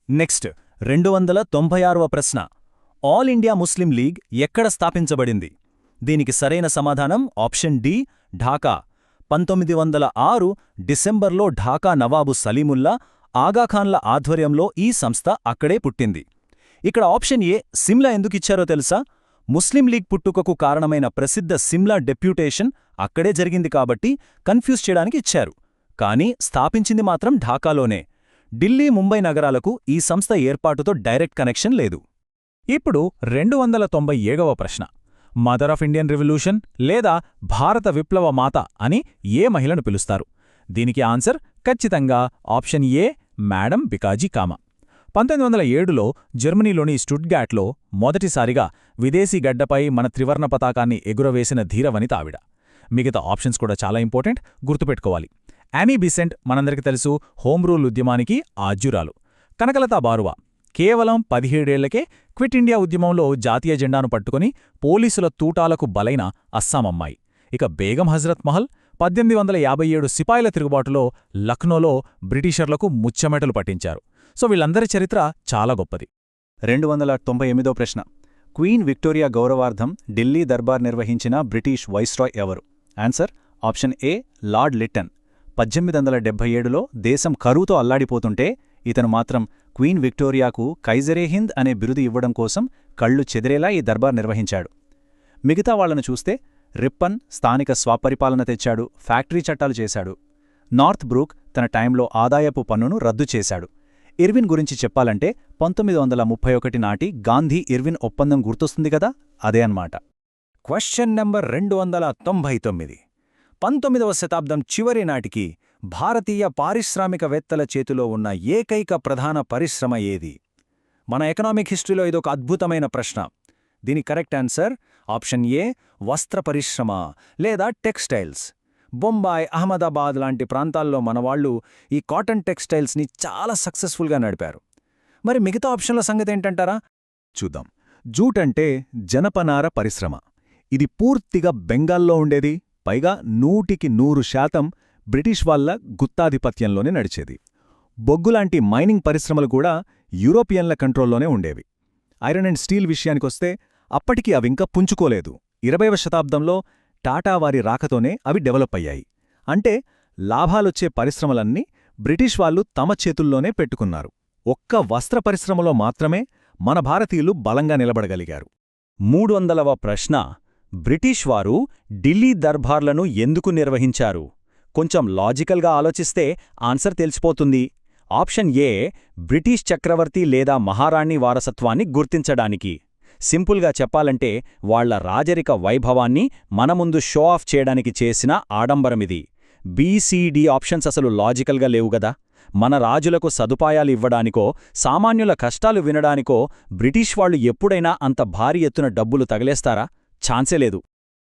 Next 296వ ప్రశ్న. All India Muslim league ఎక్కడ స్థాపించబడింది? దీనికి సరైన సమాధానం ఆప్షన్ డి, ఢాకా. 1906 డిసెంబర్లో ఢాకా నవాబు సలీముల్లా, ఆగాఖాన్ల ఆధ్వర్యంలో ఈ సంస్థ అక్కడే పుట్టింది. ఇక్కడ ఆప్షన్ ఏ సిమ్లా ఎందుకిచ్చారో తెలుసా? ముస్లిం లీగ్ పుట్టుకకు కారణమైన ప్రసిద్ధ సిమ్లా డెప్యూటేషన్ అక్కడే జరిగింది కాబట్టి కన్ఫ్యూజ్ చేయడానికి ఇచ్చారు. కానీ స్థాపించింది మాత్రం ఢాకాలోనే. ఢిల్లీ, ముంబై నగరాలకు ఈ సంస్థ ఏర్పాటుతో డైరెక్ట్ కనెక్షన్ లేదు. ఇప్పుడు 297వ ప్రశ్న. మదర్ ఆఫ్ ఇండియన్ రివల్యూషన్ లేదా భారత విప్లవ మాత అని ఏ మహిళను పిలుస్తారు? దీనికి ఆన్సర్ ఖచ్చితంగా option A, madam Bhikaiji Cama. 1907లో జర్మనీలోని స్టుట్గాట్లో మొదటిసారిగా విదేశీ గడ్డపై మన త్రివర్ణ పతాకాన్ని ఎగురవేసిన ధీరవనిత ఆవిడ. మిగతా ఆప్షన్స్ కూడా చాలా ఇంపార్టెంట్, గుర్తుపెట్టుకోవాలి. యానీ బిసెంట్ మనందరికి తెలుసు, హోమ్ రూల్ ఉద్యమానికి ఆద్యురాలు. కనకలతా బారువా కేవలం 17 ఏళ్లకే క్విట్ ఇండియా ఉద్యమంలో జాతీయ జెండాను పట్టుకుని పోలీసుల తూటాలకు బలైన అస్సాం అమ్మాయి. ఇక బేగం హజ్రత్ మహల్ 1857 సిపాయిల తిరుగుబాటులో లక్నోలో బ్రిటిషర్లకు ముచ్చెమెటలు పట్టించారు. సో వీళ్ళందరి చరిత్ర చాలా గొప్పది. 298వ ప్రశ్న. క్వీన్ విక్టోరియా గౌరవార్థం ఢిల్లీ దర్బార్ నిర్వహించిన బ్రిటిష్ వైస్రాయ్ ఎవరు? Answer option A, lord Lytton. 1877లో దేశం కరువుతో అల్లాడిపోతుంటే ఇతను మాత్రం క్వీన్ విక్టోరియాకు కైజరే-హింద్ అనే బిరుదు ఇవ్వడం కోసం కళ్ళు చెదిరేలా ఈ దర్బార్ నిర్వహించాడు. మిగతా వాళ్లను చూస్తే రిప్పన్ స్థానిక స్వపరిపాలన తెచ్చాడు, ఫ్యాక్టరీ చట్టాలు చేశాడు. నార్త్ బ్రూక్ తన టైంలో ఆదాయపు పన్నును రద్దు చేశాడు. ఇర్విన్ గురించి చెప్పాలంటే 1931 నాటి గాంధీ-ఇర్విన్ ఒప్పందం గుర్తొస్తుంది కదా, అదే అన్నమాట. Question number 299. 19వ శతాబ్దం చివరి నాటికి భారతీయ పారిశ్రామికవేత్తల చేతిలో ఉన్న ఏకైక ప్రధాన పరిశ్రమ ఏది? మన ఎకనామిక్ హిస్టరీలో ఇదొక అద్భుతమైన ప్రశ్న. దీని కరెక్ట్ ఆన్సర్ ఆప్షన్ ఏ, వస్త్ర పరిశ్రమ లేదా టెక్స్టైల్స్. బొంబాయి, అహ్మదాబాద్ లాంటి ప్రాంతాల్లో మనవాళ్లు ఈ కాటన్ టెక్స్టైల్స్ని చాలా సక్సెస్ఫుల్గా నడిపారు. మరి మిగతా ఆప్షన్ల సంగతేంటంటారా? చూద్దాం. జూట్ అంటే జనపనార పరిశ్రమ. ఇది పూర్తిగా బెంగాల్లో ఉండేది. పైగా 100% బ్రిటిష్ వాళ్ల గుత్తాధిపత్యంలోనే నడిచేది. బొగ్గులాంటి మైనింగ్ పరిశ్రమలు కూడా యూరోపియన్ల కంట్రోల్లోనే ఉండేవి. ఐరన్ అండ్ స్టీల్ విషయానికొస్తే అప్పటికి అవింకా పుంజుకోలేదు. 20వ శతాబ్దంలో టాటా వారి రాకతోనే అవి డెవలప్ అయ్యాయి. అంటే లాభాలొచ్చే పరిశ్రమలన్నీ బ్రిటిష్ వాళ్లు తమ చేతుల్లోనే పెట్టుకున్నారు. ఒక్క వస్త్ర పరిశ్రమలో మాత్రమే మన భారతీయులు బలంగా నిలబడగలిగారు. 300వ ప్రశ్న. బ్రిటిష్ వారు ఢిల్లీ దర్బార్లను ఎందుకు నిర్వహించారు? కొంచెం లాజికల్గా ఆలోచిస్తే ఆన్సర్ తెలిసిపోతుంది. ఆప్షన్ ఏ, బ్రిటిష్ చక్రవర్తి లేదా మహారాణి వారసత్వాన్ని గుర్తించడానికి. సింపుల్గా చెప్పాలంటే వాళ్ల రాజరిక వైభవాన్ని మన ముందు షో ఆఫ్ చేయడానికి చేసిన ఆడంబరమిది. బీసీడీ ఆప్షన్స్ అసలు లాజికల్గా లేవుగదా. మన రాజులకు సదుపాయాలు ఇవ్వడానికో, సామాన్యుల కష్టాలు వినడానికో బ్రిటిష్ వాళ్లు ఎప్పుడైనా అంత భారీ ఎత్తున డబ్బులు తగలేస్తారా? ఛాన్సే లేదు.